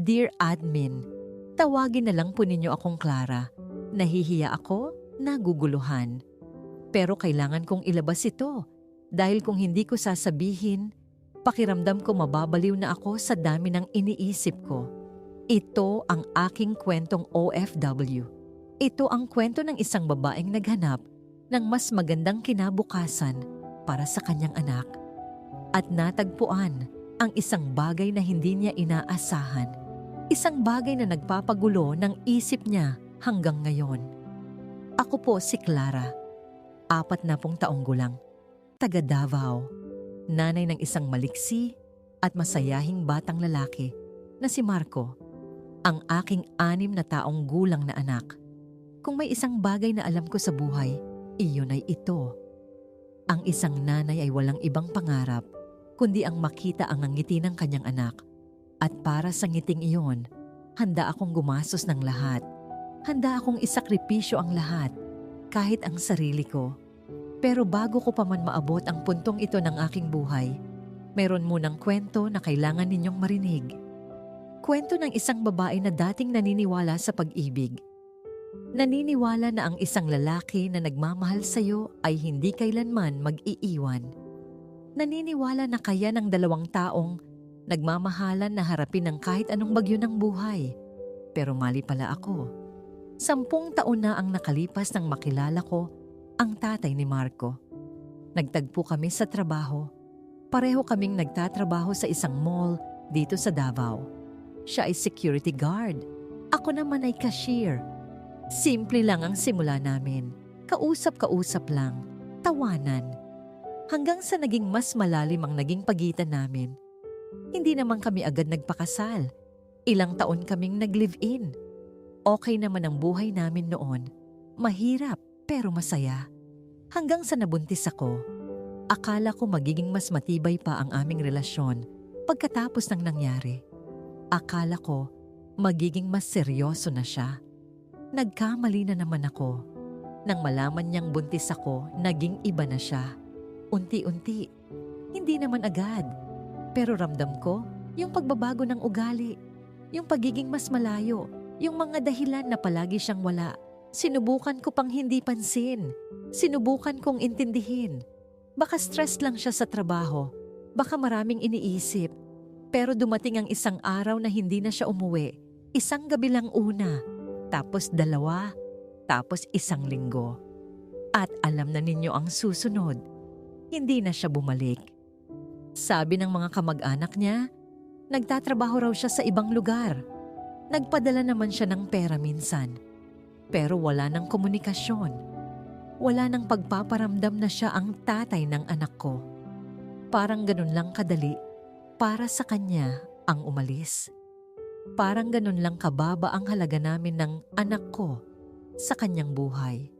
Dear Admin, tawagin na lang po ninyo akong Clara. Nahihiya ako, naguguluhan. Pero kailangan kong ilabas ito dahil kung hindi ko sasabihin, pakiramdam ko mababaliw na ako sa dami ng iniisip ko. Ito ang aking kwentong OFW. Ito ang kwento ng isang babaeng naghanap ng mas magandang kinabukasan para sa kanyang anak. At natagpuan ang isang bagay na hindi niya inaasahan. Isang bagay na nagpapagulo ng isip niya hanggang ngayon. Ako po si Clara, 40 taong gulang, taga Davao, nanay ng isang maliksi at masayahing batang lalaki na si Marco, ang aking 6 na taong gulang na anak. Kung may isang bagay na alam ko sa buhay, iyon ay ito. Ang isang nanay ay walang ibang pangarap kundi ang makita ang ngiti ng kanyang anak. At para sa ngiting iyon, handa akong gumastos ng lahat. Handa akong isakripisyo ang lahat, kahit ang sarili ko. Pero bago ko pa man maabot ang puntong ito ng aking buhay, mayroon munang kwento na kailangan ninyong marinig. Kwento ng isang babae na dating naniniwala sa pag-ibig. Naniniwala na ang isang lalaki na nagmamahal sa iyo ay hindi kailanman mag-iiwan. Naniniwala na kaya ng 2 taong nagmamahalan na harapin ang kahit anong bagyo ng buhay. Pero mali pala ako. 10 taon na ang nakalipas nang makilala ko ang tatay ni Marco. Nagtagpo kami sa trabaho. Pareho kaming nagtatrabaho sa isang mall dito sa Davao. Siya ay security guard. Ako naman ay cashier. Simple lang ang simula namin. Kausap-kausap lang. Tawanan. Hanggang sa naging mas malalim ang naging pagitan namin. Hindi naman kami agad nagpakasal. Ilang taon kaming nag-live-in. Okay naman ang buhay namin noon. Mahirap pero masaya. Hanggang sa nabuntis ako. Akala ko magiging mas matibay pa ang aming relasyon pagkatapos ng nangyari. Akala ko magiging mas seryoso na siya. Nagkamali na naman ako. Nang malaman niyang buntis ako, naging iba na siya. Unti-unti. Hindi naman agad. Pero ramdam ko yung pagbabago ng ugali. Yung pagiging mas malayo. Yung mga dahilan na palagi siyang wala. Sinubukan ko pang hindi pansin. Sinubukan kong intindihin. Baka stress lang siya sa trabaho. Baka maraming iniisip. Pero dumating ang isang araw na hindi na siya umuwi. Isang gabi lang una. Tapos 2. Tapos 1 linggo. At alam na ninyo ang susunod. Hindi na siya bumalik. Sabi ng mga kamag-anak niya, nagtatrabaho raw siya sa ibang lugar. Nagpadala naman siya ng pera minsan. Pero wala nang komunikasyon. Wala nang pagpaparamdam na siya ang tatay ng anak ko. Parang ganun lang kadali para sa kanya ang umalis. Parang ganun lang kababa ang halaga namin ng anak ko sa kanyang buhay.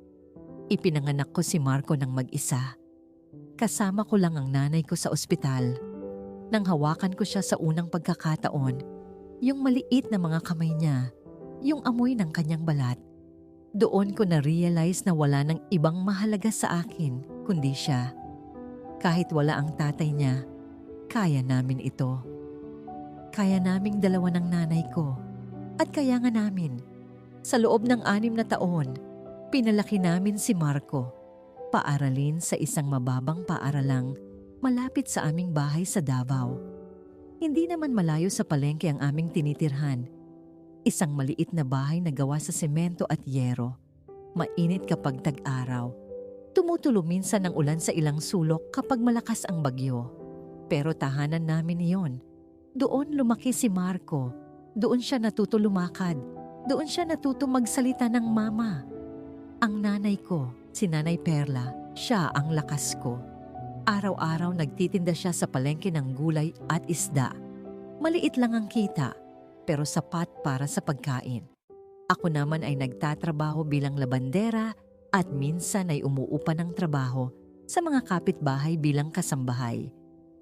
Ipinanganak ko si Marco ng mag-isa. Kasama ko lang ang nanay ko sa ospital. Nang hawakan ko siya sa unang pagkakataon, yung maliit na mga kamay niya, yung amoy ng kanyang balat, doon ko na-realize na wala nang ibang mahalaga sa akin kundi siya. Kahit wala ang tatay niya, kaya namin ito. Kaya naming 2 ng nanay ko. At kaya nga namin, sa loob ng 6 na taon, pinalaki namin si Marco. Paaralin sa isang mababang paaralang malapit sa aming bahay sa Davao. Hindi naman malayo sa palengke ang aming tinitirhan. Isang maliit na bahay na gawa sa semento at yero. Mainit kapag tag-araw. Tumutulo minsan ng ulan sa ilang sulok kapag malakas ang bagyo. Pero tahanan namin iyon. Doon lumaki si Marco. Doon siya natuto lumakad. Doon siya natuto magsalita ng mama. Ang nanay ko, si Nanay Perla, siya ang lakas ko. Araw-araw nagtitinda siya sa palengke ng gulay at isda. Maliit lang ang kita, pero sapat para sa pagkain. Ako naman ay nagtatrabaho bilang labandera at minsan ay umuupa ng trabaho sa mga kapitbahay bilang kasambahay.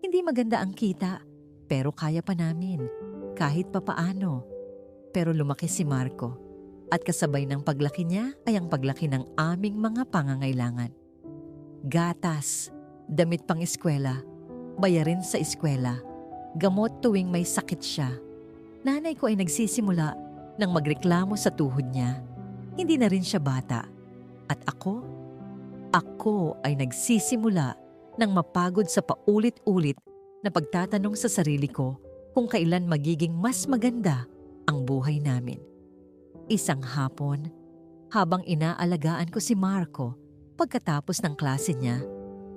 Hindi maganda ang kita, pero kaya pa namin, kahit papaano. Pero lumaki si Marco, at kasabay ng paglaki niya ay ang paglaki ng aming mga pangangailangan. Gatas, damit pang eskwela, bayarin sa eskwela, gamot tuwing may sakit siya. Nanay ko ay nagsisimula nang magreklamo sa tuhod niya. Hindi na rin siya bata. At ako ay nagsisimula nang mapagod sa paulit-ulit na pagtatanong sa sarili ko kung kailan magiging mas maganda ang buhay namin. Isang hapon, habang inaalagaan ko si Marco pagkatapos ng klase niya,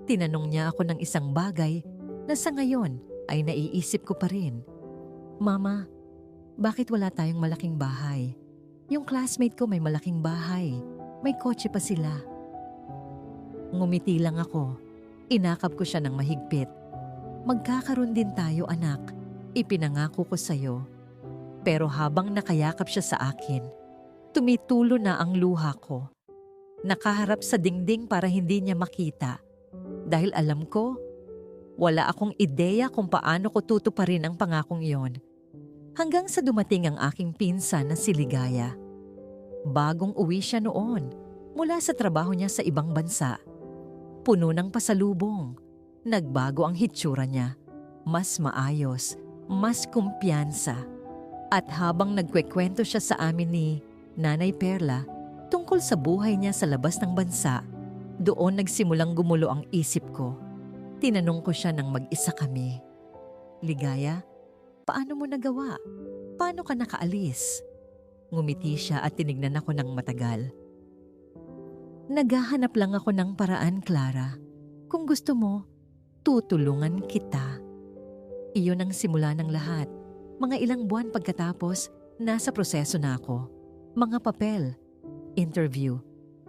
tinanong niya ako ng isang bagay na sa ngayon ay naiisip ko pa rin. Mama, bakit wala tayong malaking bahay? Yung classmate ko may malaking bahay. May kotse pa sila. Ngumiti lang ako. Inakap ko siya ng mahigpit. Magkakaroon din tayo, anak. Ipinangako ko sa'yo. Pero habang nakayakap siya sa akin, tumitulo na ang luha ko. Nakaharap sa dingding para hindi niya makita. Dahil alam ko, wala akong ideya kung paano ko tutuparin ang pangakong iyon. Hanggang sa dumating ang aking pinsan na si Ligaya. Bagong uwi siya noon mula sa trabaho niya sa ibang bansa. Puno ng pasalubong. Nagbago ang hitsura niya. Mas maayos, mas kumpiyansa. At habang nagkwekwento siya sa amin ni Nanay Perla tungkol sa buhay niya sa labas ng bansa, doon nagsimulang gumulo ang isip ko. Tinanong ko siya nang mag-isa kami. Ligaya, paano mo nagawa? Paano ka nakaalis? Ngumiti siya at tinignan ako ng matagal. Naghahanap lang ako ng paraan, Clara. Kung gusto mo, tutulungan kita. Iyon ang simula ng lahat. Mga ilang buwan pagkatapos, nasa proseso na ako. Mga papel, interview,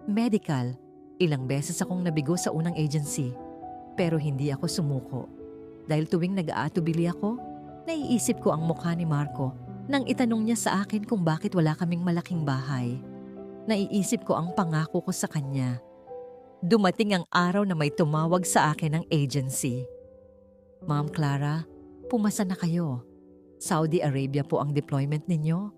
medical. Ilang beses akong nabigo sa unang agency. Pero hindi ako sumuko. Dahil tuwing nag-aatubili ako, naiisip ko ang mukha ni Marco nang itanong niya sa akin kung bakit wala kaming malaking bahay. Naiisip ko ang pangako ko sa kanya. Dumating ang araw na may tumawag sa akin ng agency. Ma'am Clara, pumasa na kayo. Saudi Arabia po ang deployment ninyo.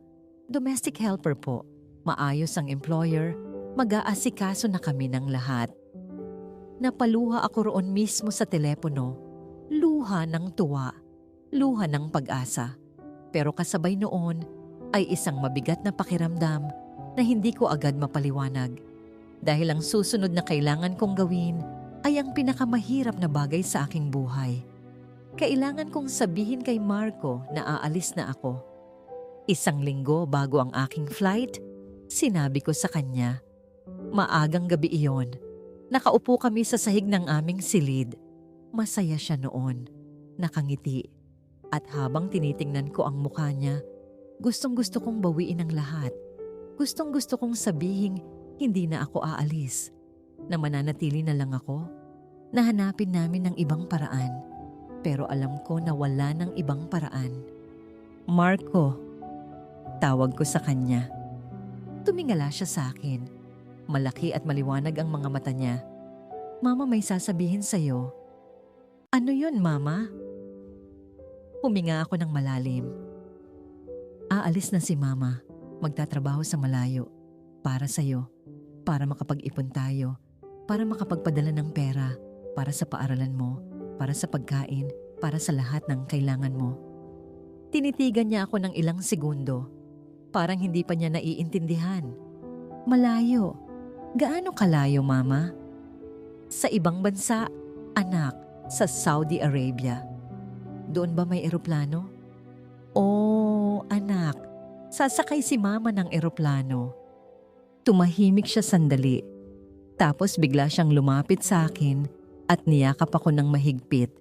Domestic helper po. Maayos ang employer. Mag-aasikaso na kami ng lahat. Napaluha ako roon mismo sa telepono. Luha ng tuwa. Luha ng pag-asa. Pero kasabay noon ay isang mabigat na pakiramdam na hindi ko agad mapaliwanag. Dahil ang susunod na kailangan kong gawin ay ang pinakamahirap na bagay sa aking buhay. Kailangan kong sabihin kay Marco na aalis na ako. Isang linggo bago ang aking flight, sinabi ko sa kanya. Maagang gabi iyon. Nakaupo kami sa sahig ng aming silid. Masaya siya noon. Nakangiti. At habang tinitingnan ko ang mukha niya, gustong-gusto kong bawiin ang lahat. Gustong-gusto kong sabihin hindi na ako aalis. Na mananatili na lang ako. Nahanapin namin ng ibang paraan. Pero alam ko na wala ng ibang paraan. Marco, tawag ko sa kanya. Tumingala siya sa akin. Malaki at maliwanag ang mga mata niya. Mama, may sasabihin sa'yo. Ano yun, Mama? Huminga ako ng malalim. Aalis na si Mama. Magtatrabaho sa malayo. Para sa'yo. Para makapag-ipon tayo. Para makapagpadala ng pera. Para sa paaralan mo. Para sa pagkain. Para sa lahat ng kailangan mo. Tinitigan niya ako ng ilang segundo. Parang hindi pa niya naiintindihan. Malayo. Gaano kalayo, Mama? Sa ibang bansa, anak. Sa Saudi Arabia. Doon ba may eroplano? Oh, anak. Sasakay si Mama ng eroplano. Tumahimik siya sandali. Tapos bigla siyang lumapit sa akin at niyakap ako ng mahigpit.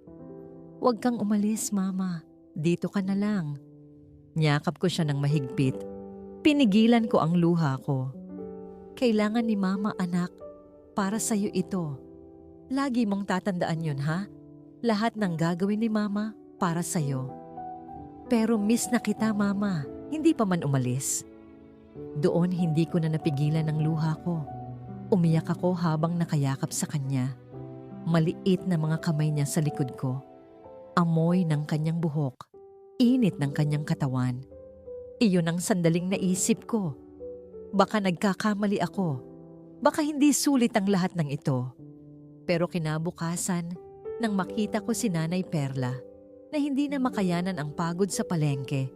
Huwag kang umalis, Mama. Dito ka na lang. Niyakap ko siya ng mahigpit. Pinigilan ko ang luha ko. Kailangan ni Mama, anak. Para sa'yo ito. Lagi mong tatandaan yun, ha? Lahat ng gagawin ni Mama para sa'yo. Pero miss na kita, Mama. Hindi pa man umalis. Doon hindi ko na napigilan ang luha ko. Umiyak ako habang nakayakap sa kanya. Maliit na mga kamay niya sa likod ko. Amoy ng kanyang buhok. Init ng kanyang katawan. Iyon ang sandaling naisip ko. Baka nagkakamali ako. Baka hindi sulit ang lahat ng ito. Pero kinabukasan, nang makita ko si Nanay Perla, na hindi na makayanan ang pagod sa palengke,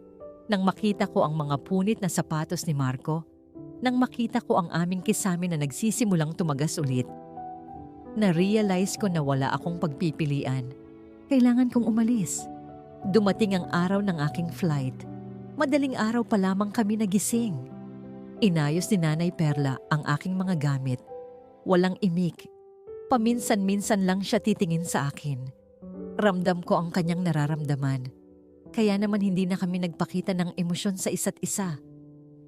Nang makita ko ang mga punit na sapatos ni Marco, nang makita ko ang aming kisame na nagsisimulang tumagas ulit, na-realize ko na wala akong pagpipilian. Kailangan kong umalis. Dumating ang araw ng aking flight. Madaling araw pa lamang kami nagising. Inayos ni Nanay Perla ang aking mga gamit. Walang imik. Paminsan-minsan lang siya titingin sa akin. Ramdam ko ang kanyang nararamdaman. Kaya naman hindi na kami nagpakita ng emosyon sa isa't isa.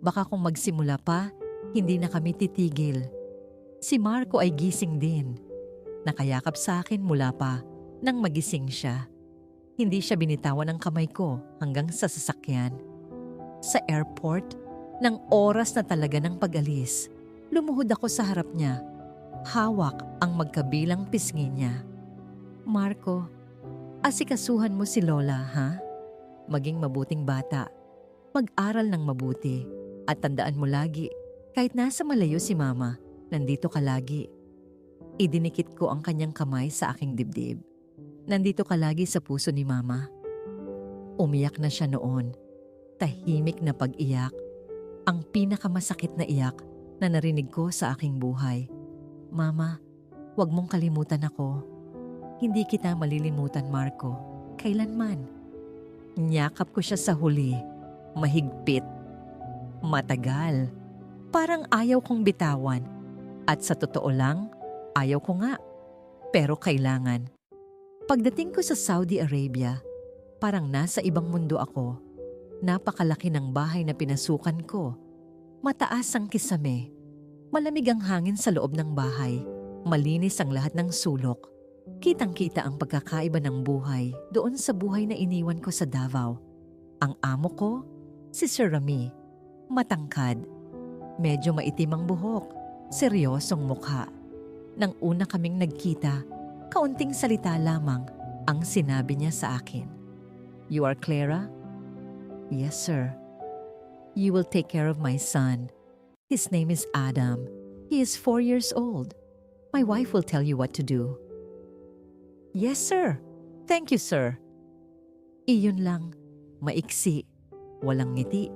Baka kung magsimula pa, hindi na kami titigil. Si Marco ay gising din. Nakayakap sa akin mula pa nang magising siya. Hindi siya binitawan ng kamay ko hanggang sa sasakyan. Sa airport, nang oras na talaga ng pag-alis, lumuhod ako sa harap niya. Hawak ang magkabilang pisngi niya. Marco, asikasuhan mo si Lola, ha? Maging mabuting bata. Mag-aral ng mabuti. At tandaan mo lagi, kahit nasa malayo si Mama, nandito ka lagi. Idinikit ko ang kanyang kamay sa aking dibdib. Nandito ka lagi sa puso ni Mama. Umiyak na siya noon. Tahimik na pag-iyak. Ang pinakamasakit na iyak na narinig ko sa aking buhay. Mama, huwag mong kalimutan ako. Hindi kita malilimutan, Marco. Kailanman. Niyakap ko siya sa huli. Mahigpit. Matagal. Parang ayaw kong bitawan. At sa totoo lang, ayaw ko nga. Pero kailangan. Pagdating ko sa Saudi Arabia, parang nasa ibang mundo ako. Napakalaki ng bahay na pinasukan ko. Mataas ang kisame. Malamig ang hangin sa loob ng bahay. Malinis ang lahat ng sulok. Kitang-kita ang pagkakaiba ng buhay doon sa buhay na iniwan ko sa Davao. Ang amo ko, si Sir Rami. Matangkad. Medyo maitim ang buhok. Seryosong mukha. Nang una kaming nagkita, kaunting salita lamang ang sinabi niya sa akin. You are Clara? Yes, sir. You will take care of my son. His name is Adam. He is 4 years old. My wife will tell you what to do. Yes, sir. Thank you, sir. Iyon lang. Maiksi. Walang ngiti.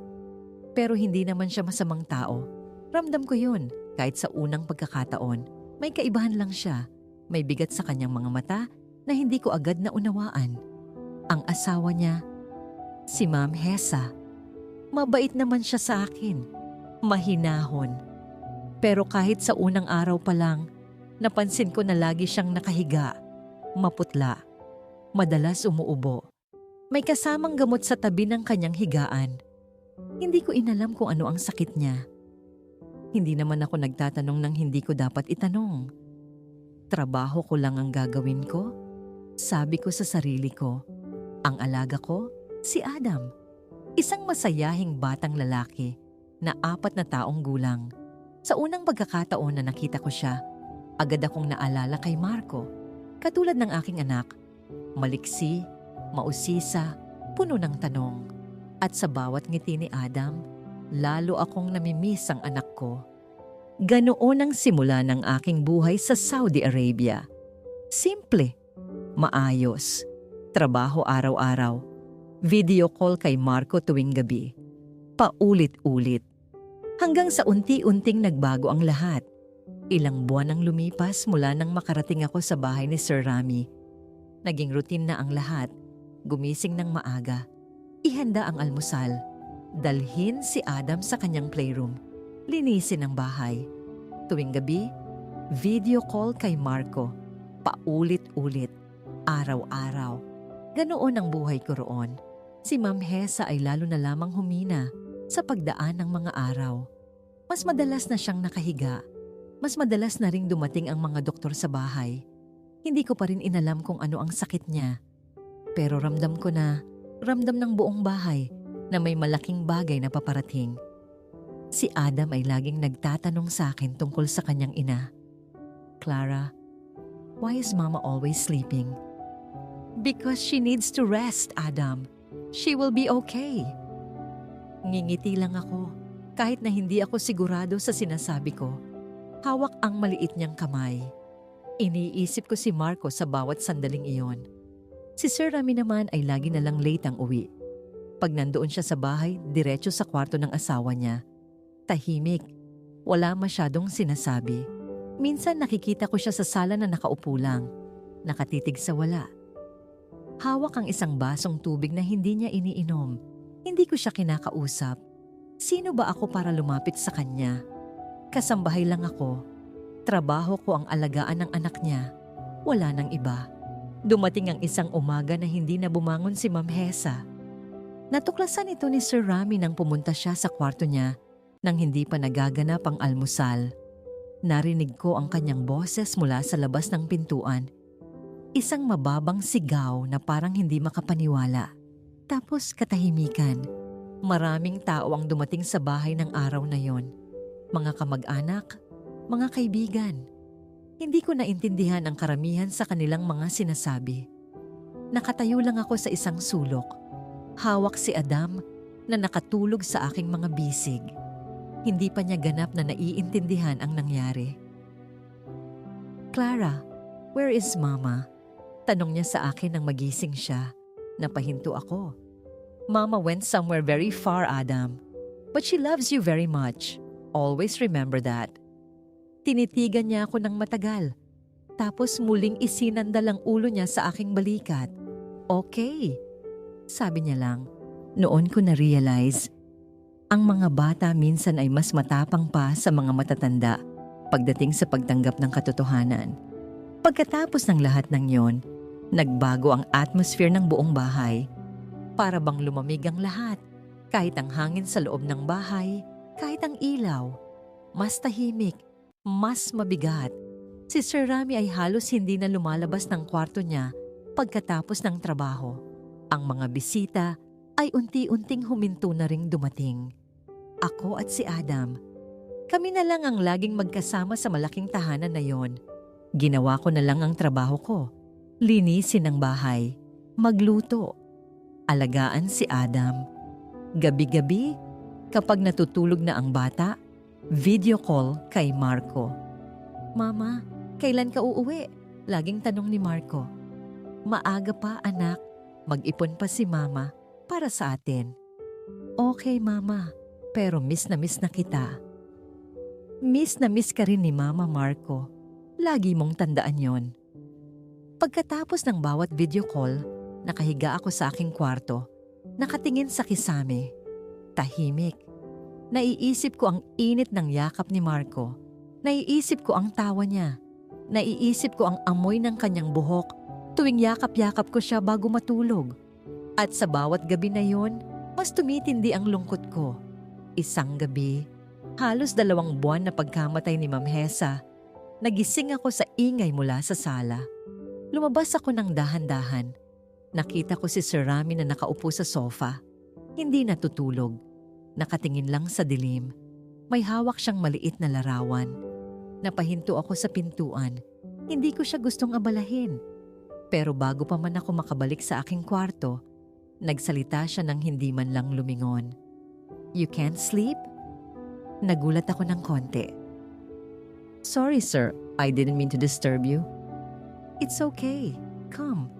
Pero hindi naman siya masamang tao. Ramdam ko yun. Kahit sa unang pagkakataon, may kaibahan lang siya. May bigat sa kanyang mga mata na hindi ko agad na unawaan. Ang asawa niya, si Ma'am Hesa. Mabait naman siya sa akin. Mahinahon. Pero kahit sa unang araw pa lang, napansin ko na lagi siyang nakahiga. Maputla. Madalas umuubo. May kasamang gamot sa tabi ng kanyang higaan. Hindi ko inalam kung ano ang sakit niya. Hindi naman ako nagtatanong ng hindi ko dapat itanong. Trabaho ko lang ang gagawin ko. Sabi ko sa sarili ko, ang alaga ko, si Adam. Isang masayahing batang lalaki na 4 na taong gulang. Sa unang pagkakataon na nakita ko siya, agad akong naalala kay Marco. Katulad ng aking anak, maliksi, mausisa, puno ng tanong. At sa bawat ngiti ni Adam, lalo akong namimiss ang anak ko. Ganoon ang simula ng aking buhay sa Saudi Arabia. Simple, maayos, trabaho araw-araw, video call kay Marco tuwing gabi, paulit-ulit. Hanggang sa unti-unting nagbago ang lahat. Ilang buwan ang lumipas mula nang makarating ako sa bahay ni Sir Rami. Naging routine na ang lahat, gumising ng maaga. Ihanda ang almusal. Dalhin si Adam sa kanyang playroom. Linisin ang bahay. Tuwing gabi, video call kay Marco. Paulit-ulit. Araw-araw. Ganoon ang buhay ko roon. Si Ma'am Hesa ay lalo na lamang humina sa pagdaan ng mga araw. Mas madalas na siyang nakahiga. Mas madalas na ring dumating ang mga doktor sa bahay. Hindi ko pa rin inalam kung ano ang sakit niya. Pero ramdam ko na, ramdam ng buong bahay na may malaking bagay na paparating. Si Adam ay laging nagtatanong sa akin tungkol sa kanyang ina. Clara, why is Mama always sleeping? Because she needs to rest, Adam. She will be okay. Ngingiti lang ako kahit na hindi ako sigurado sa sinasabi ko. Hawak ang maliit niyang kamay. Iniisip ko si Marco sa bawat sandaling iyon. Si Sir Rami naman ay lagi na lang late ang uwi. Pag nandoon siya sa bahay, diretso sa kwarto ng asawa niya. Tahimik. Wala masyadong sinasabi. Minsan nakikita ko siya sa sala na nakaupo lang. Nakatitig sa wala. Hawak ang isang basong tubig na hindi niya iniinom. Hindi ko siya kinakausap. Sino ba ako para lumapit sa kanya? Kasambahay lang ako. Trabaho ko ang alagaan ng anak niya. Wala nang iba. Dumating ang isang umaga na hindi na bumangon si Ma'am Hesa. Natuklasan ito ni Sir Rami nang pumunta siya sa kwarto niya nang hindi pa nagaganap ang almusal. Narinig ko ang kanyang boses mula sa labas ng pintuan. Isang mababang sigaw na parang hindi makapaniwala. Tapos katahimikan. Maraming tao ang dumating sa bahay ng araw na yon. Mga kamag-anak, mga kaibigan. Hindi ko naintindihan ang karamihan sa kanilang mga sinasabi. Nakatayo lang ako sa isang sulok. Hawak si Adam na nakatulog sa aking mga bisig. Hindi pa niya ganap na naiintindihan ang nangyari. "Clara, where is Mama?" Tanong niya sa akin nang magising siya. Napahinto ako. "Mama went somewhere very far, Adam. But she loves you very much. Always remember that." Tinitigan niya ako ng matagal. Tapos muling isinandal ang ulo niya sa aking balikat. "Okay," sabi niya lang. Noon ko na-realize, ang mga bata minsan ay mas matapang pa sa mga matatanda pagdating sa pagtanggap ng katotohanan. Pagkatapos ng lahat ng yon, nagbago ang atmosphere ng buong bahay. Para bang lumamig ang lahat, kahit ang hangin sa loob ng bahay, kahit ang ilaw. Mas tahimik, mas mabigat. Si Sir Rami ay halos hindi na lumalabas ng kwarto niya pagkatapos ng trabaho. Ang mga bisita ay unti-unting huminto na ring dumating. Ako at si Adam. Kami na lang ang laging magkasama sa malaking tahanan na yon. Ginawa ko na lang ang trabaho ko. Linisin ang bahay. Magluto. Alagaan si Adam. Gabi-gabi, kapag natutulog na ang bata, video call kay Marco. "Mama, kailan ka uuwi?" Laging tanong ni Marco. "Maaga pa, anak. Mag-ipon pa si Mama para sa atin." "Okay, Mama. Pero miss na kita." Miss na miss ka rin ni Mama, Marco. Lagi mong tandaan yon. Pagkatapos ng bawat video call, nakahiga ako sa aking kwarto, nakatingin sa kisame. Tahimik. Naiisip ko ang init ng yakap ni Marco. Naiisip ko ang tawa niya. Naiisip ko ang amoy ng kanyang buhok tuwing yakap-yakap ko siya bago matulog. At sa bawat gabi na yon, mas tumitindi ang lungkot ko. Isang gabi, halos 2 buwan na pagkamatay ni Ma'am Hesa, nagising ako sa ingay mula sa sala. Lumabas ako ng dahan-dahan. Nakita ko si Sir Rami na nakaupo sa sofa. Hindi natutulog. Nakatingin lang sa dilim. May hawak siyang maliit na larawan. Napahinto ako sa pintuan. Hindi ko siya gustong abalahin. Pero bago pa man ako makabalik sa aking kwarto, nagsalita siya ng hindi man lang lumingon. "You can't sleep?" Nagulat ako ng konti. "Sorry, sir. I didn't mean to disturb you." "It's okay. Come."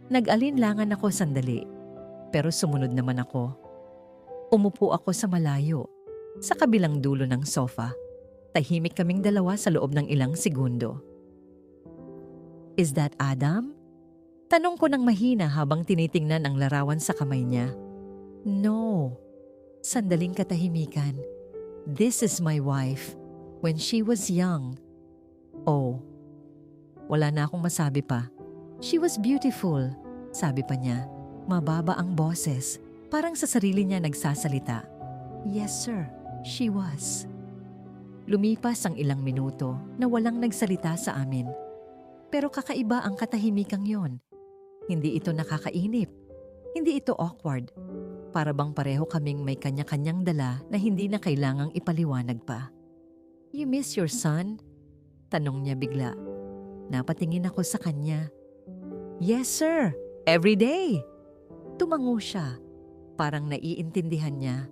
Nag-alinlangan ako sandali, pero sumunod naman ako. Umupo ako sa malayo, sa kabilang dulo ng sofa. Tahimik kaming dalawa sa loob ng ilang segundo. "Is that Adam?" Tanong ko ng mahina habang tinitingnan ang larawan sa kamay niya. "No." Sandaling katahimikan. "This is my wife. When she was young." "Oh." Wala na akong masabi pa. "She was beautiful," sabi pa niya. Mababa ang boses. Parang sa sarili niya nagsasalita. "Yes, sir. She was." Lumipas ang ilang minuto na walang nagsalita sa amin. Pero kakaiba ang katahimikang yon. Hindi ito nakakainip. Hindi ito awkward. Para bang pareho kaming may kanya-kanyang dala na hindi na kailangang ipaliwanag pa. "You miss your son?" Tanong niya bigla. Napatingin ako sa kanya. "Yes, sir. Every day." Tumango siya. Parang naiintindihan niya.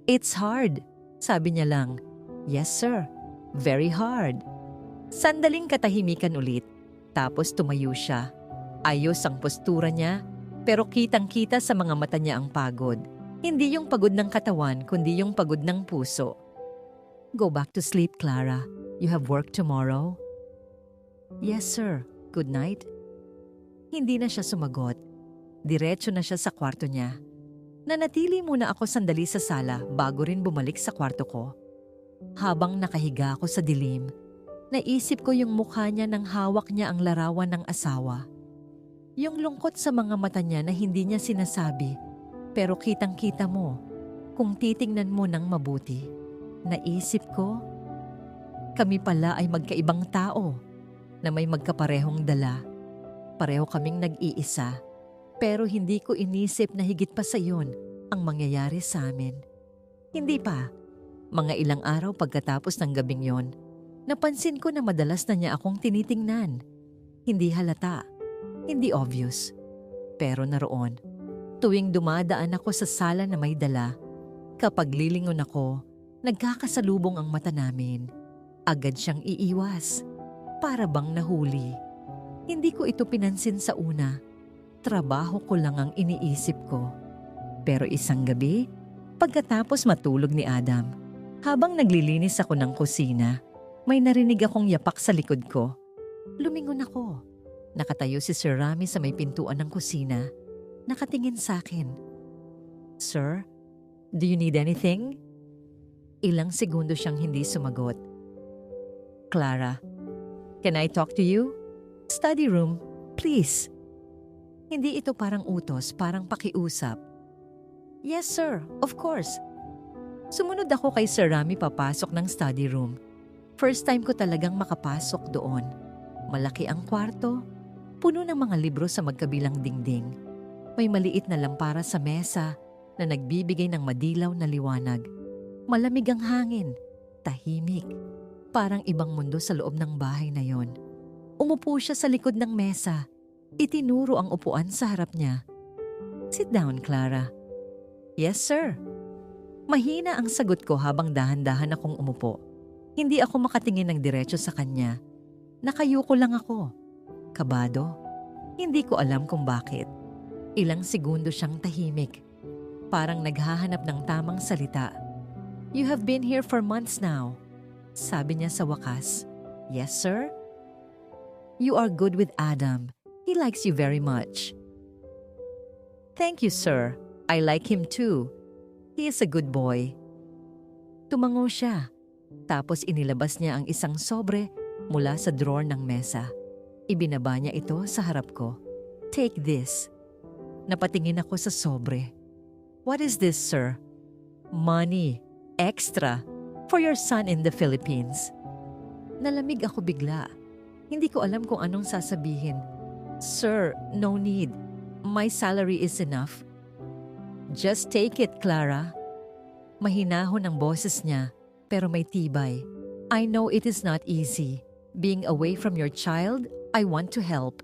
"It's hard," sabi niya lang. "Yes, sir. Very hard." Sandaling katahimikan ulit. Tapos tumayo siya. Ayos ang postura niya. Pero kitang-kita sa mga mata niya ang pagod. Hindi yung pagod ng katawan, kundi yung pagod ng puso. Go back to sleep, Clara. You have work tomorrow? Yes, sir. Good night. Hindi na siya sumagot. Diretso na siya sa kwarto niya. Nanatili muna ako sandali sa sala bago rin bumalik sa kwarto ko. Habang nakahiga ako sa dilim, naisip ko yung mukha niya nang hawak niya ang larawan ng asawa. Yung lungkot sa mga mata niya na hindi niya sinasabi, pero kitang-kita mo kung titingnan mo ng mabuti. Naisip ko, kami pala ay magkaibang tao na may magkaparehong dala. Pareho kaming nag-iisa, pero hindi ko inisip na higit pa sa iyon ang mangyayari sa amin. Hindi pa. Mga ilang araw pagkatapos ng gabing yon, napansin ko na madalas na niya akong tinitingnan. Hindi halata, hindi obvious, pero naroon. Tuwing dumadaan ako sa sala na may dala, kapag lilingon ako, nagkakasalubong ang mata namin. Agad siyang iiwas, para bang nahuli. Hindi ko ito pinansin sa una. Trabaho ko lang ang iniisip ko. Pero isang gabi, pagkatapos matulog ni Adam, habang naglilinis ako ng kusina, may narinig akong yapak sa likod ko. Lumingon ako. Nakatayo si Sir Rami sa may pintuan ng kusina. Nakatingin sa akin. Sir, do you need anything? Ilang segundo siyang hindi sumagot. Clara, can I talk to you? Study room, please. Hindi ito parang utos, parang pakiusap. Yes sir, of course. Sumunod ako kay Sir Rami papasok ng study room. First time ko talagang makapasok doon. Malaki ang kwarto, puno ng mga libro sa magkabilang dingding. May maliit na lampara sa mesa na nagbibigay ng madilaw na liwanag. Malamig ang hangin, tahimik. Parang ibang mundo sa loob ng bahay na yon. Umupo siya sa likod ng mesa. Itinuro ang upuan sa harap niya. Sit down, Clara. Yes, sir. Mahina ang sagot ko habang dahan-dahan akong umupo. Hindi ako makatingin ng diretso sa kanya. Nakayuko lang ako. Kabado. Hindi ko alam kung bakit. Ilang segundo siyang tahimik. Parang naghahanap ng tamang salita. You have been here for months now. Sabi niya sa wakas. Yes, sir? You are good with Adam. He likes you very much. Thank you, sir. I like him too. He is a good boy. Tumango siya. Tapos inilabas niya ang isang sobre mula sa drawer ng mesa. Ibinaba niya ito sa harap ko. Take this. Napatingin ako sa sobre. What is this, sir? Money. Extra. For your son in the Philippines. Nalamig ako bigla. Hindi ko alam kung anong sasabihin. Sir, no need. My salary is enough. Just take it, Clara. Mahinahon ang boses niya, pero may tibay. I know it is not easy. Being away from your child, I want to help.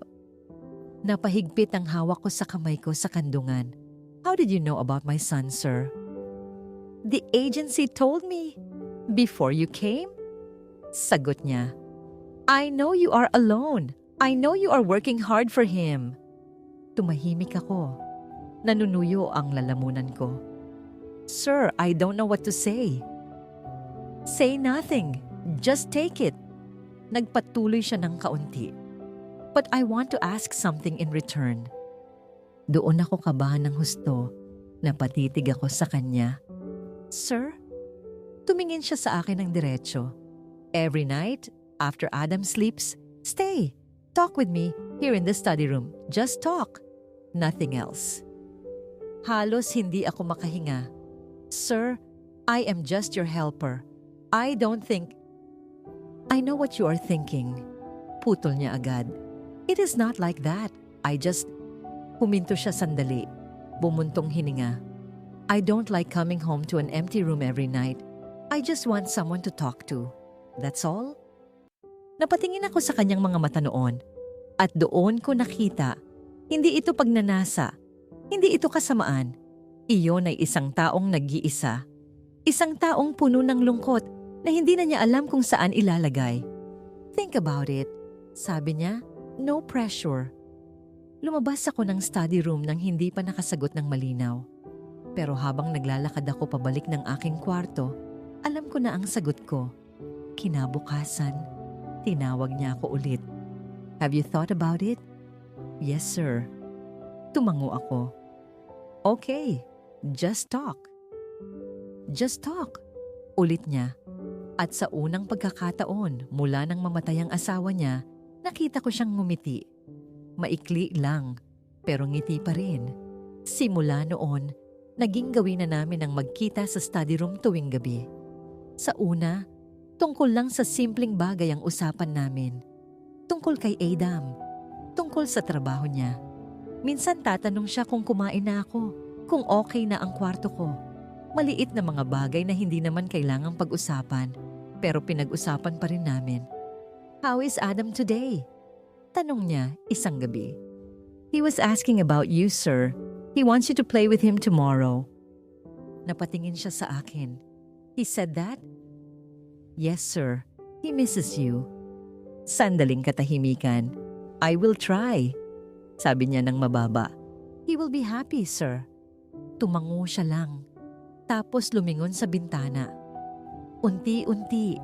Napahigpit ang hawak ko sa kamay ko sa kandungan. How did you know about my son, sir? The agency told me. Before you came? Sagot niya. I know you are alone. I know you are working hard for him. Tumahimik ako. Nanunuyo ang lalamunan ko. Sir, I don't know what to say. Say nothing. Just take it. Nagpatuloy siya ng kaunti. But I want to ask something in return. Doon ako kabahan ng husto. Napatitig ako sa kanya. Sir? Tumingin siya sa akin ng diretso. Every night, after Adam sleeps, stay. Talk with me here in the study room. Just talk. Nothing else. Halos hindi ako makahinga. Sir, I am just your helper. I don't think... I know what you are thinking. Putol niya agad. It is not like that. I just... Huminto siya sandali. Bumuntong hininga. I don't like coming home to an empty room every night. I just want someone to talk to. That's all. Napatingin ako sa kanyang mga mata noon. At doon ko nakita, hindi ito pagnanasa. Hindi ito kasamaan. Iyon ay isang taong nag-iisa. Isang taong puno ng lungkot na hindi na niya alam kung saan ilalagay. Think about it. Sabi niya, no pressure. Lumabas ako ng study room nang hindi pa nakasagot ng malinaw. Pero habang naglalakad ako pabalik ng aking kwarto, alam ko na ang sagot ko. Kinabukasan, tinawag niya ako ulit. Have you thought about it? Yes, sir. Tumango ako. Okay, just talk. Just talk. Ulit niya. At sa unang pagkakataon mula nang mamatay ang asawa niya, nakita ko siyang ngumiti. Maikli lang, pero ngiti pa rin. Simula noon, naging gawin na namin ang magkita sa study room tuwing gabi. Sa una, tungkol lang sa simpleng bagay ang usapan namin. Tungkol kay Adam, tungkol sa trabaho niya. Minsan tatanong siya kung kumain na ako, kung okay na ang kwarto ko. Maliit na mga bagay na hindi naman kailangang pag-usapan, pero pinag-usapan pa rin namin. How is Adam today? Tanong niya isang gabi. He was asking about you, sir. He wants you to play with him tomorrow. Napatingin siya sa akin. He said that? Yes, sir. He misses you. Sandaling katahimikan. I will try. Sabi niya ng mababa. He will be happy, sir. Tumango siya lang. Tapos lumingon sa bintana. Unti-unti,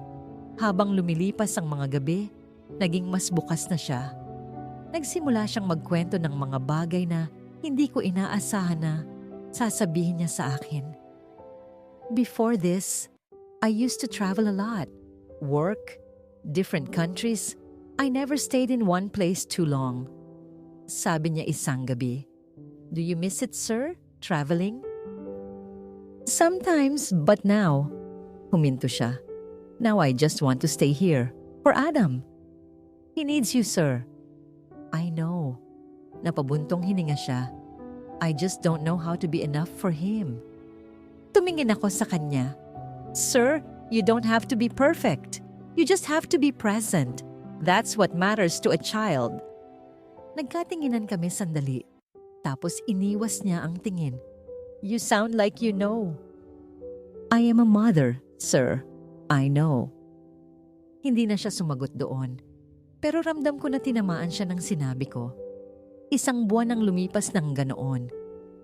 habang lumilipas ang mga gabi, naging mas bukas na siya. Nagsimula siyang magkwento ng mga bagay na hindi ko inaasahan na sasabihin niya sa akin. Before this, I used to travel a lot. Work, different countries. I never stayed in one place too long. Sabi niya isang gabi. Do you miss it, sir? Traveling? Sometimes, but now. Huminto siya. Now I just want to stay here. For Adam. He needs you, sir. I know. Napabuntong hininga siya. I just don't know how to be enough for him. Tumingin ako sa kanya. Sir, you don't have to be perfect. You just have to be present. That's what matters to a child. Nagkatinginan kami sandali. Tapos iniwas niya ang tingin. You sound like you know. I am a mother, sir. I know. Hindi na siya sumagot doon. Pero ramdam ko na tinamaan siya ng sinabi ko. Isang buwan ang lumipas ng ganoon.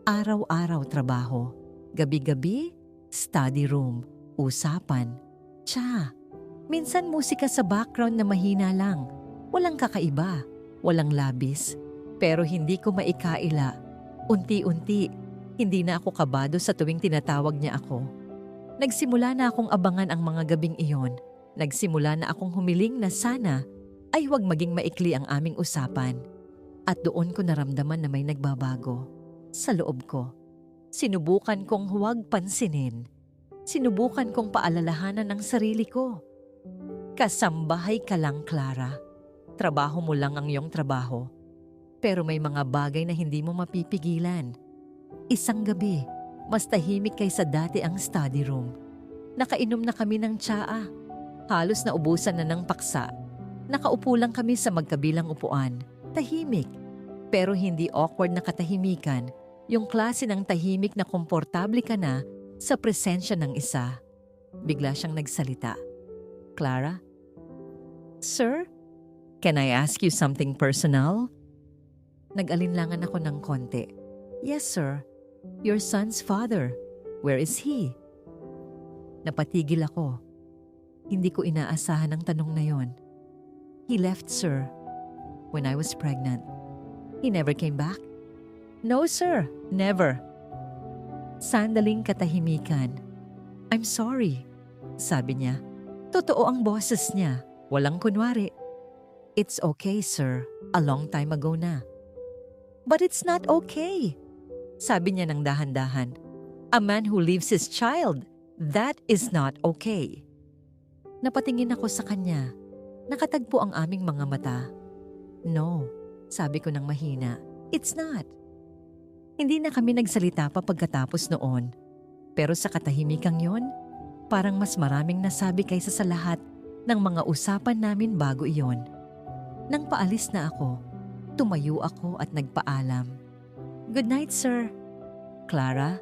Araw-araw trabaho. Gabi-gabi, study room, usapan. Tsa, minsan musika sa background na mahina lang. Walang kakaiba, walang labis. Pero hindi ko maikaila. Unti-unti, hindi na ako kabado sa tuwing tinatawag niya ako. Nagsimula na akong abangan ang mga gabing iyon. Nagsimula na akong humiling na sana ay huwag maging maikli ang aming usapan. At doon ko naramdaman na may nagbabago. Sa loob ko, sinubukan kong huwag pansinin. Sinubukan kong paalalahanan ang sarili ko. Kasambahay ka lang, Clara. Trabaho mo lang ang iyong trabaho. Pero may mga bagay na hindi mo mapipigilan. Isang gabi, mas tahimik kaysa dati ang study room. Nakainom na kami ng tsaa. Halos naubusan na ng paksa. Nakaupo lang kami sa magkabilang upuan. Tahimik. Pero hindi awkward na katahimikan. Yung klase ng tahimik na komportable ka na sa presensya ng isa. Bigla siyang nagsalita. Clara? Sir? Can I ask you something personal? Nag-alinlangan ako ng konti. Yes, sir. Your son's father. Where is he? Napatigil ako. Hindi ko inaasahan ang tanong na yon. He left, sir, when I was pregnant. He never came back? No, sir. Never. Sandaling katahimikan. I'm sorry, sabi niya. Totoo ang boses niya. Walang kunwari. It's okay, sir. A long time ago na. But it's not okay, sabi niya ng dahan-dahan. A man who leaves his child, that is not okay. Napatingin ako sa kanya. Nakatagpo ang aming mga mata. No, sabi ko ng mahina. It's not. Hindi na kami nagsalita pa pagkatapos noon. Pero sa katahimikang yon, parang mas maraming nasabi kaysa sa lahat ng mga usapan namin bago iyon. Nang paalis na ako, tumayo ako at nagpaalam. Good night, sir. Clara?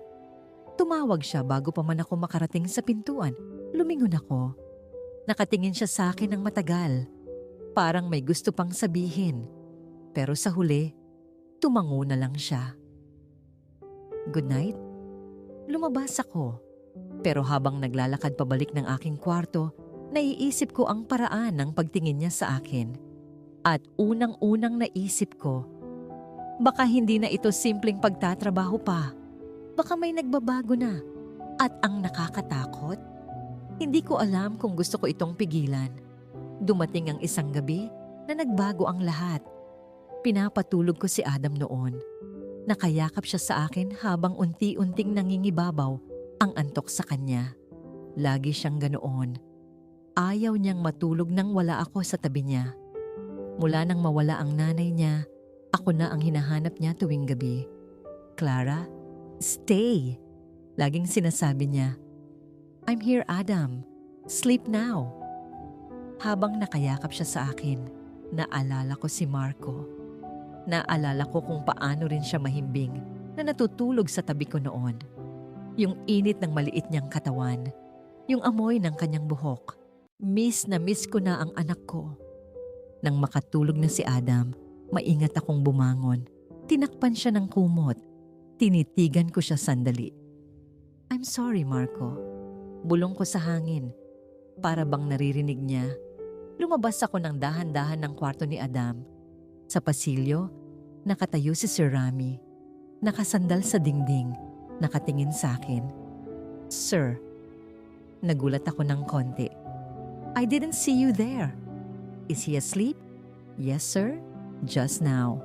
Tumawag siya bago pa man ako makarating sa pintuan. Lumingon ako. Nakatingin siya sa akin ng matagal. Parang may gusto pang sabihin. Pero sa huli, Tumango na lang siya. Good night. Lumabas ako. Pero habang naglalakad pabalik ng aking kwarto, naiisip ko ang paraan ng pagtingin niya sa akin. At unang-unang naisip ko, baka hindi na ito simpleng pagtatrabaho pa. Baka may nagbabago na. At ang nakakatakot, hindi ko alam kung gusto ko itong pigilan. Dumating ang isang gabi na nagbago ang lahat. Pinapatulog ko si Adam noon. Nakayakap siya sa akin habang unti-unting nangingibabaw ang antok sa kanya. Lagi siyang ganoon. Ayaw niyang matulog nang wala ako sa tabi niya. Mula nang mawala ang nanay niya, ako na ang hinahanap niya tuwing gabi. Clara, stay! Laging sinasabi niya, I'm here, Adam. Sleep now. Habang nakayakap siya sa akin, naalala ko si Marco. Naalala ko kung paano rin siya mahimbing na natutulog sa tabi ko noon. Yung init ng maliit niyang katawan, yung amoy ng kanyang buhok. Miss na miss ko na ang anak ko. Nang makatulog na si Adam, maingat akong bumangon. Tinakpan siya ng kumot. Tinitigan ko siya sandali. I'm sorry, Marco. Bulong ko sa hangin. Para bang naririnig niya. Lumabas ako ng dahan-dahan ng kwarto ni Adam. Sa pasilyo, nakatayo si Sir Rami. Nakasandal sa dingding, nakatingin sa akin. Sir, nagulat ako ng konti. I didn't see you there. Is he asleep? Yes, sir. Just now.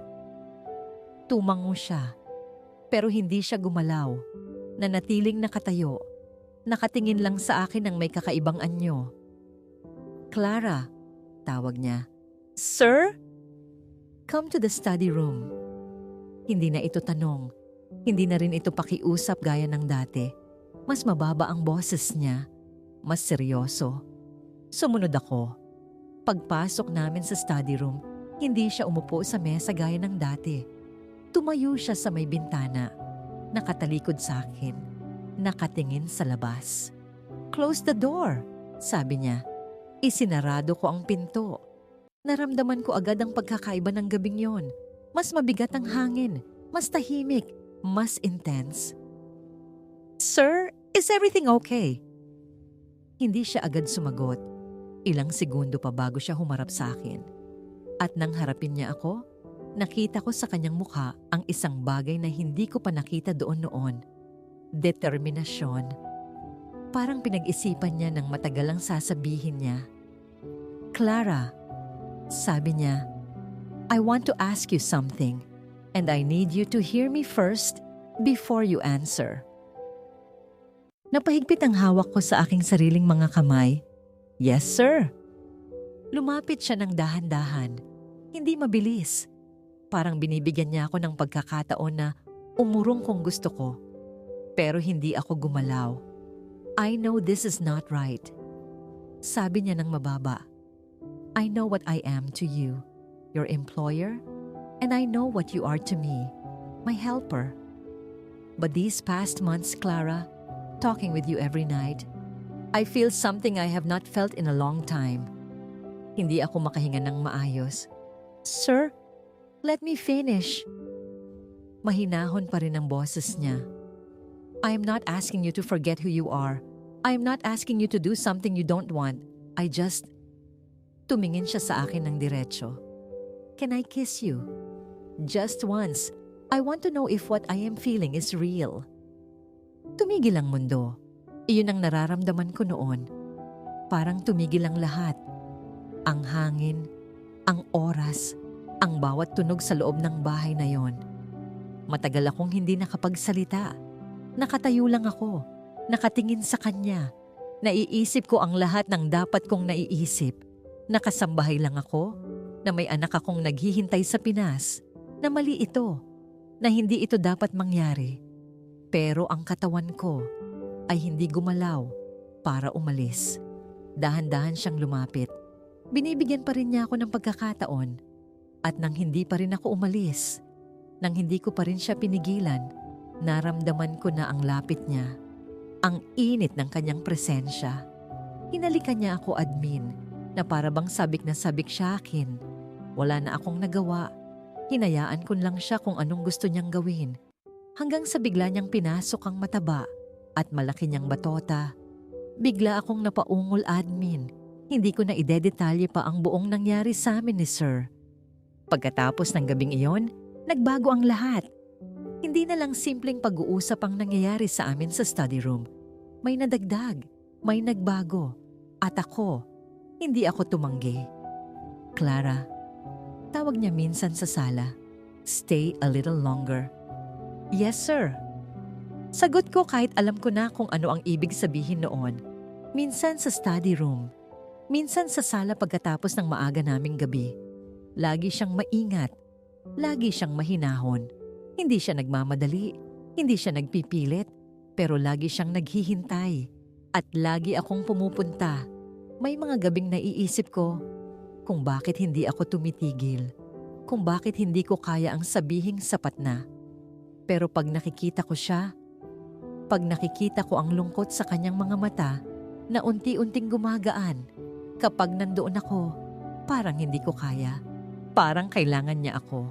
Tumango siya, pero hindi siya gumalaw. Nanatiling nakatayo. Nakatingin lang sa akin ng may kakaibang anyo. Clara, tawag niya. Sir? Come to the study room. Hindi na ito tanong. Hindi na rin ito pakiusap gaya ng dati. Mas mababa ang boses niya. Mas seryoso. Sumunod ako. Pagpasok namin sa study room, hindi siya umupo sa mesa gaya ng dati. Tumayo siya sa may bintana. Nakatalikod sa akin. Nakatingin sa labas. Close the door, sabi niya. Isinarado ko ang pinto. Naramdaman ko agad ang pagkakaiba ng gabing yon. Mas mabigat ang hangin, mas tahimik, mas intense. Sir, is everything okay? Hindi siya agad sumagot. Ilang segundo pa bago siya humarap sa akin. At nang harapin niya ako, nakita ko sa kanyang mukha ang isang bagay na hindi ko pa nakita doon noon. Determinasyon. Parang pinag-isipan niya ng matagal ang sasabihin niya. Clara, sabi niya, I want to ask you something and I need you to hear me first before you answer. Napahigpit ang hawak ko sa aking sariling mga kamay. Yes, sir. Lumapit siya ng dahan-dahan. Hindi mabilis. Parang binibigyan niya ako ng pagkakataon na umurong kung gusto ko. Pero hindi ako gumalaw. I know this is not right. Sabi niya ng mababa. I know what I am to you, your employer, and I know what you are to me, my helper. But these past months, Clara, talking with you every night, I feel something I have not felt in a long time. Hindi ako makahinga ng maayos. Sir, let me finish. Mahinahon pa rin ang boses niya. I am not asking you to forget who you are. I am not asking you to do something you don't want. I just... Tumingin siya sa akin ng diretso. Can I kiss you? Just once. I want to know if what I am feeling is real. Tumigil ang mundo. Iyon ang nararamdaman ko noon. Parang tumigil ang lahat. Ang hangin, ang oras, ang bawat tunog sa loob ng bahay na yon. Matagal akong hindi nakapagsalita. Nakatayo lang ako, nakatingin sa kanya. Naiisip ko ang lahat ng dapat kong naiisip. Nakasambahay lang ako na may anak akong naghihintay sa Pinas, na mali ito, na hindi ito dapat mangyari. Pero ang katawan ko ay hindi gumalaw para umalis. Dahan-dahan siyang lumapit. Binibigyan pa rin niya ako ng pagkakataon. At nang hindi pa rin ako umalis, nang hindi ko pa rin siya pinigilan, naramdaman ko na ang lapit niya. Ang init ng kanyang presensya. Hinalikan niya ako, admin, na para bang sabik na sabik siya akin. Wala na akong nagawa. Hinayaan ko lang siya kung anong gusto niyang gawin. Hanggang sa bigla niyang pinasok ang mataba at malaki niyang batota. Bigla akong napaungol admin. Hindi ko na idedetalye pa ang buong nangyari sa amin ni Sir. Pagkatapos ng gabing iyon, nagbago ang lahat. Hindi na lang simpleng pag-uusap ang nangyayari sa amin sa study room. May nadagdag, may nagbago. At ako, hindi ako tumanggi. Clara, tawag niya minsan sa sala. Stay a little longer. Yes, sir. Sagot ko kahit alam ko na kung ano ang ibig sabihin noon. Minsan sa study room. Minsan sa sala pagkatapos ng maaga naming gabi. Lagi siyang maingat. Lagi siyang mahinahon. Hindi siya nagmamadali. Hindi siya nagpipilit. Pero lagi siyang naghihintay. At lagi akong pumupunta. May mga gabing naiisip ko kung bakit hindi ako tumitigil. Kung bakit hindi ko kaya ang sabihing sapat na. Pero pag nakikita ko siya, pag nakikita ko ang lungkot sa kanyang mga mata na unti-unting gumagaan, kapag nandoon ako, parang hindi ko kaya. Parang kailangan niya ako.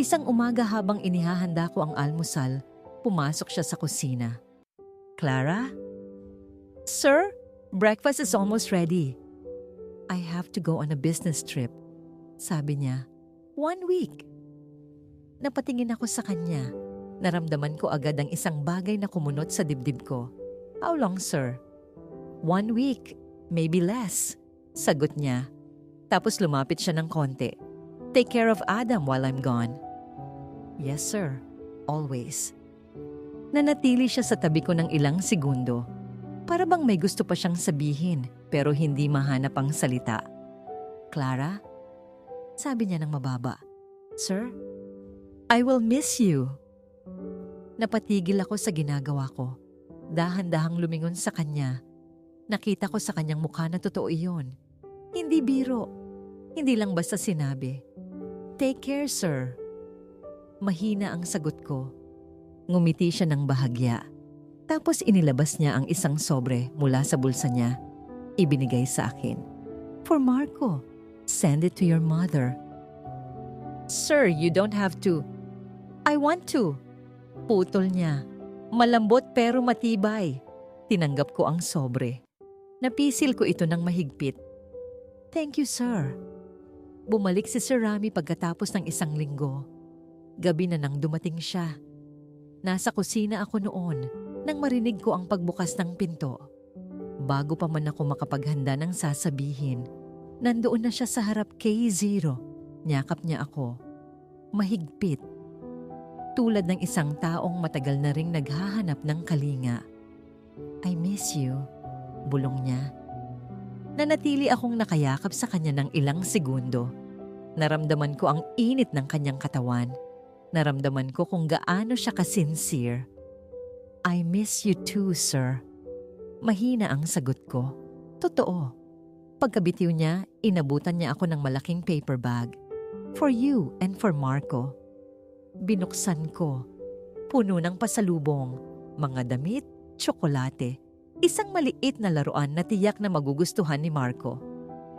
Isang umaga habang inihahanda ko ang almusal, pumasok siya sa kusina. Clara? Sir, breakfast is almost ready. I have to go on a business trip. Sabi niya, 1 week. Napatingin ako sa kanya. Naramdaman ko agad ang isang bagay na kumunot sa dibdib ko. How long, sir? 1 week, maybe less. Sagot niya. Tapos lumapit siya ng konti. Take care of Adam while I'm gone. Yes, sir. Always. Nanatili siya sa tabi ko ng ilang segundo. Para bang may gusto pa siyang sabihin pero hindi mahanap ang salita. Clara? Sabi niya ng mababa. Sir? I will miss you. Napatigil ako sa ginagawa ko. Dahan-dahang lumingon sa kanya. Nakita ko sa kanyang mukha na totoo iyon. Hindi biro. Hindi lang basta sinabi. Take care, sir. Mahina ang sagot ko. Ngumiti siya ng bahagya. Tapos inilabas niya ang isang sobre mula sa bulsa niya. Ibinigay sa akin. For Marco. Send it to your mother. Sir, you don't have to. I want to. Putol niya. Malambot pero matibay. Tinanggap ko ang sobre. Napisil ko ito ng mahigpit. Thank you, sir. Bumalik si Sir Rami pagkatapos ng 1 linggo. Gabi na nang dumating siya. Nasa kusina ako noon nang marinig ko ang pagbukas ng pinto. Bago pa man ako makapaghanda ng sasabihin, nandoon na siya sa harap kay Zero. Nyakap niya ako. Mahigpit. Tulad ng isang taong matagal na ring naghahanap ng kalinga. I miss you, bulong niya. Nanatili akong nakayakap sa kanya ng ilang segundo. Naramdaman ko ang init ng kanyang katawan. Naramdaman ko kung gaano siya ka-sincere. I miss you too, sir. Mahina ang sagot ko. Totoo. Pagkabitiw niya, inabutan niya ako ng malaking paper bag. For you and for Marco. Binuksan ko. Puno ng pasalubong, mga damit, tsokolate. Isang maliit na laruan na tiyak na magugustuhan ni Marco.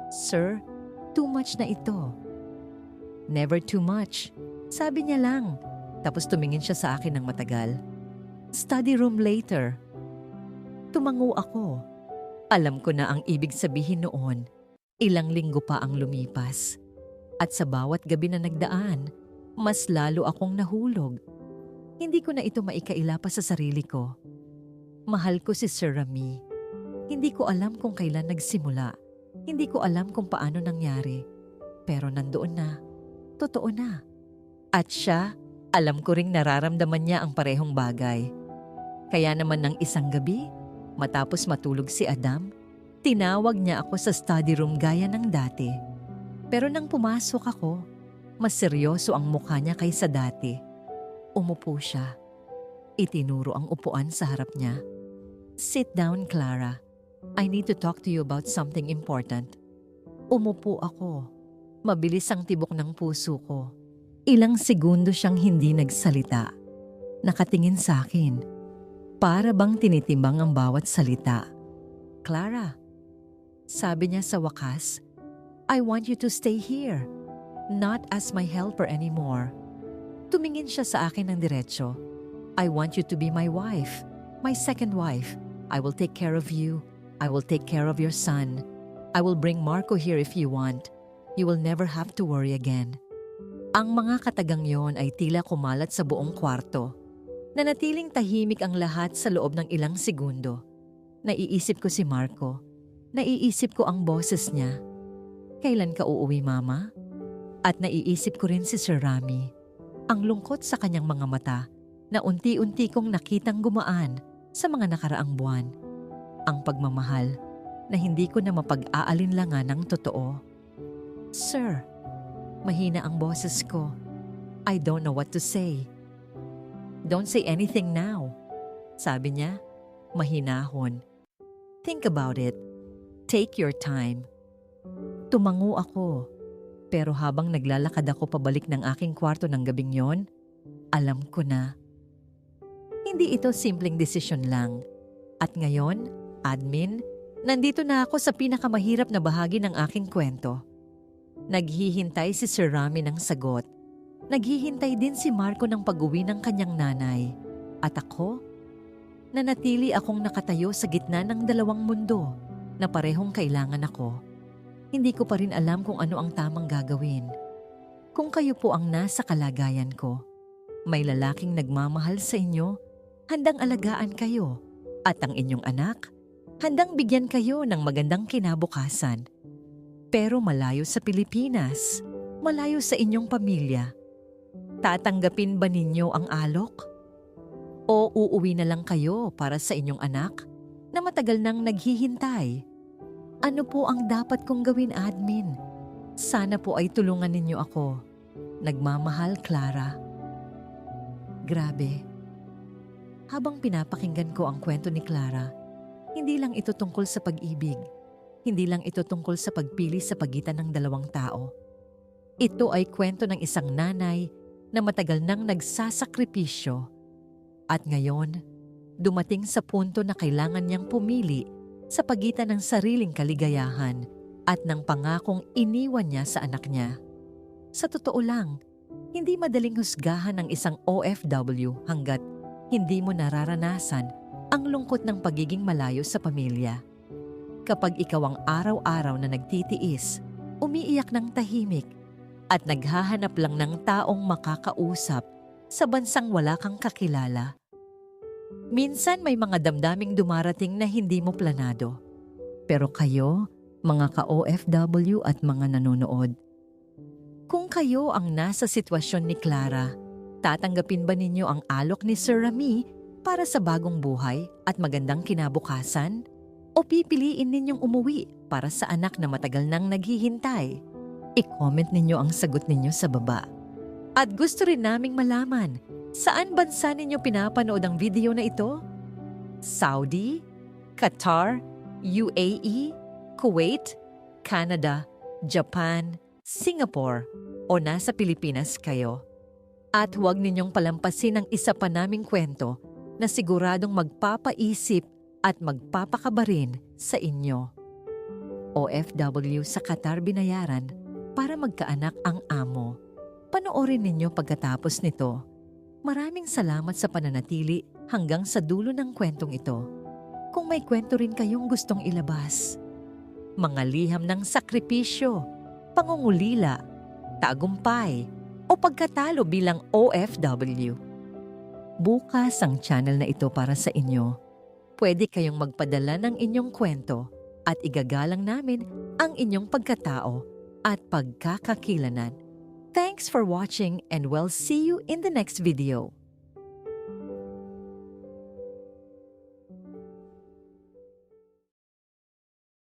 Sir, too much na ito. Never too much. Sabi niya lang. Tapos tumingin siya sa akin ng matagal. Study room later. Tumango ako. Alam ko na ang ibig sabihin noon. Ilang linggo pa ang lumipas. At sa bawat gabi na nagdaan, mas lalo akong nahulog. Hindi ko na ito maikaila pa sa sarili ko. Mahal ko si Sir Rami. Hindi ko alam kung kailan nagsimula. Hindi ko alam kung paano nangyari. Pero nandoon na. Totoo na. At siya, alam ko ring nararamdaman niya ang parehong bagay. Kaya naman ng isang gabi, matapos matulog si Adam, tinawag niya ako sa study room gaya ng dati. Pero nang pumasok ako, mas seryoso ang mukha niya kaysa dati. Umupo siya. Itinuro ang upuan sa harap niya. Sit down, Clara. I need to talk to you about something important. Umupo ako. Mabilis ang tibok ng puso ko. Ilang segundo siyang hindi nagsalita. Nakatingin sa akin. Para bang tinitimbang ang bawat salita. Clara, sabi niya sa wakas, I want you to stay here. not as my helper anymore. Tumingin siya sa akin ng diretso. I want you to be my wife, my second wife. I will take care of you. I will take care of your son. I will bring Marco here if you want. You will never have to worry again. Ang mga katagang yon ay tila kumalat sa buong kwarto. Nanatiling tahimik ang lahat sa loob ng ilang segundo. Naiisip ko si Marco. Naiisip ko ang boses niya. Kailan ka uuwi, Mama? At naiisip ko rin si Sir Rami. Ang lungkot sa kanyang mga mata na unti-unti kong nakitang gumaan sa mga nakaraang buwan. Ang pagmamahal na hindi ko na mapag-aalinlangan ng totoo. Sir, mahina ang boses ko. I don't know what to say. Don't say anything now. Sabi niya, mahinahon. Think about it. Take your time. Tumango ako. Pero habang naglalakad ako pabalik ng aking kwarto ng gabing yon, alam ko na. Hindi ito simpleng desisyon lang. At ngayon, admin, nandito na ako sa pinakamahirap na bahagi ng aking kwento. Naghihintay si Sir Rami ng sagot. Naghihintay din si Marco ng pag-uwi ng kanyang nanay. At ako? Nanatili akong nakatayo sa gitna ng dalawang mundo na parehong kailangan ako. Hindi ko pa rin alam kung ano ang tamang gagawin. Kung kayo po ang nasa kalagayan ko, may lalaking nagmamahal sa inyo, handang alagaan kayo, at ang inyong anak, handang bigyan kayo ng magandang kinabukasan. Pero malayo sa Pilipinas, malayo sa inyong pamilya. Tatanggapin ba ninyo ang alok? O uuwi na lang kayo para sa inyong anak na matagal nang naghihintay? Ano po ang dapat kong gawin, admin? Sana po ay tulungan ninyo ako. Nagmamahal, Clara. Grabe. Habang pinapakinggan ko ang kwento ni Clara, hindi lang ito tungkol sa pag-ibig. Hindi lang ito tungkol sa pagpili sa pagitan ng dalawang tao. Ito ay kwento ng isang nanay na matagal nang nagsasakripisyo. At ngayon, dumating sa punto na kailangan niyang pumili sa pagitan ng sariling kaligayahan at ng pangakong iniwan niya sa anak niya. Sa totoo lang, hindi madaling husgahan ng isang OFW hanggat hindi mo nararanasan ang lungkot ng pagiging malayo sa pamilya. Kapag ikaw ang araw-araw na nagtitiis, umiiyak ng tahimik, at naghahanap lang ng taong makakausap sa bansang wala kang kakilala. Minsan may mga damdaming dumarating na hindi mo planado. Pero kayo, mga ka-OFW at mga nanonood, kung kayo ang nasa sitwasyon ni Clara, tatanggapin ba ninyo ang alok ni Sir Rami para sa bagong buhay at magandang kinabukasan? O pipiliin ninyong umuwi para sa anak na matagal nang naghihintay? I-comment ninyo ang sagot ninyo sa baba. At gusto rin naming malaman, saan bansa ninyo pinapanood ang video na ito? Saudi, Qatar, UAE, Kuwait, Canada, Japan, Singapore, o nasa Pilipinas kayo? At huwag ninyong palampasin ang isa pa naming kwento na siguradong magpapaisip at magpapakaba rin sa inyo. OFW sa Qatar binayaran para magkaanak ang amo. Panoorin ninyo pagkatapos nito. Maraming salamat sa pananatili hanggang sa dulo ng kwentong ito. Kung may kwento rin kayong gustong ilabas, mga liham ng sakripisyo, pangungulila, tagumpay, o pagkatalo bilang OFW, bukas ang channel na ito para sa inyo. Pwede kayong magpadala ng inyong kwento at igagalang namin ang inyong pagkatao at pagkakakilanan. Thanks for watching and we'll see you in the next video.